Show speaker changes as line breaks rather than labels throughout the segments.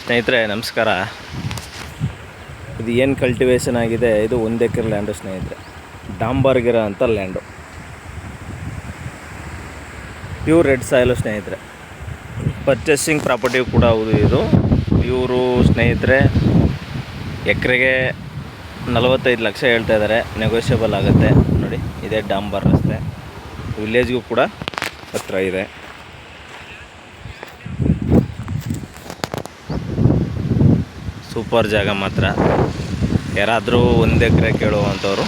ಸ್ನೇಹಿತರೆ ನಮಸ್ಕಾರ. ಇದು ಏನು ಕಲ್ಟಿವೇಷನ್ ಆಗಿದೆ, ಇದು 1 ಎಕರೆ ಲ್ಯಾಂಡು ಸ್ನೇಹಿತರೆ. ಡಾಂಬರ್ಗಿರ ಅಂತ ಲ್ಯಾಂಡು, ಪ್ಯೂರ್ ರೆಡ್ ಸಾಯಿಲು ಸ್ನೇಹಿತರೆ. ಪರ್ಚೇಸಿಂಗ್ ಪ್ರಾಪರ್ಟಿ ಕೂಡ ಹೌದು ಇದು. ಇವರು ಸ್ನೇಹಿತರೆ ಎಕರೆಗೆ 45 ಲಕ್ಷ ಹೇಳ್ತಾ ಇದ್ದಾರೆ, ನೆಗೋಷಿಯಬಲ್ ಆಗುತ್ತೆ. ನೋಡಿ, ಇದೇ ಡಾಂಬರ್ ರಸ್ತೆ, ವಿಲೇಜ್ಗೂ ಕೂಡ ಹತ್ರ ಇದೆ. ಸೂಪರ್ ಜಾಗ ಮಾತ್ರ. ಯಾರಾದರೂ 1 ಎಕರೆ ಕೇಳುವಂಥವ್ರು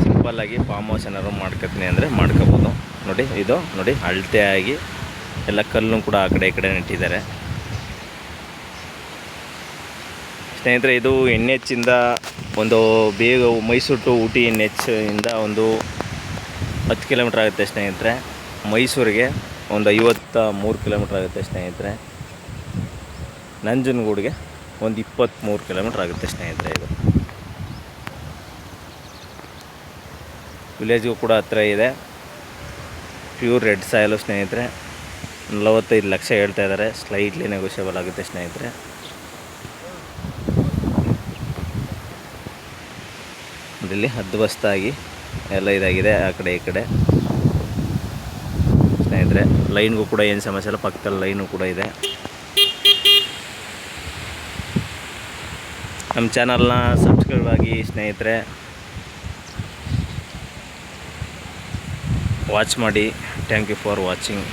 ಸಿಂಪಲ್ಲಾಗಿ ಫಾರ್ಮ್ ಹೌಸ್ ಏನಾದ್ರು ಮಾಡ್ಕೊತೀನಿ ಅಂದರೆ ಮಾಡ್ಕೋಬೋದು. ನೋಡಿ, ಇದು ನೋಡಿ ಅಳತೆ ಆಗಿ ಎಲ್ಲ ಕಲ್ಲು ಕೂಡ ಆ ಕಡೆ ಈ ಕಡೆ ನೆಟ್ಟಿದ್ದಾರೆ ಸ್ನೇಹಿತರೆ. ಇದು NH ಇಂದ ಒಂದು ಬೇಗ ಮೈಸೂರು ಟು ಊಟಿ NH ಇಂದ ಒಂದು 10 ಕಿಲೋಮೀಟ್ರ್ ಆಗುತ್ತೆ ಸ್ನೇಹಿತರೆ. ಮೈಸೂರಿಗೆ ಒಂದು 53 ಕಿಲೋಮೀಟ್ರ್ ಆಗುತ್ತೆ ಸ್ನೇಹಿತರೆ. ನಂಜನಗೂಡಿಗೆ ಒಂದು 23 ಕಿಲೋಮೀಟ್ರ್ ಆಗುತ್ತೆ ಸ್ನೇಹಿತರೆ. ಇದು ವಿಲೇಜ್ಗೂ ಕೂಡ ಹತ್ರ ಇದೆ. ಪ್ಯೂರ್ ರೆಡ್ ಸಾಯಿಲು ಸ್ನೇಹಿತರೆ. 45 ಲಕ್ಷ ಹೇಳ್ತಾ ಇದ್ದಾರೆ, ಸ್ಲೈಟ್ಲಿ ನೆಗೋಷಿಯಬಲ್ ಆಗುತ್ತೆ ಸ್ನೇಹಿತರೆ. ಇಲ್ಲಿ ಹದ್ದುಬಸ್ತಾಗಿ ಎಲ್ಲ ಇದಾಗಿದೆ ಆ ಕಡೆ ಈ ಕಡೆ ಸ್ನೇಹಿತರೆ. ಲೈನ್ಗೂ ಕೂಡ ಏನು ಸಮಸ್ಯೆ ಇಲ್ಲ, ಪಕ್ಕದಲ್ಲಿ ಲೈನು ಕೂಡ ಇದೆ. ನಮ್ಮ ಚಾನಲ್ನ ಸಬ್ಸ್ಕ್ರೈಬ್ ಆಗಿ ಸ್ನೇಹಿತರೆ, ವಾಚ್ ಮಾಡಿ. Thank you for watching.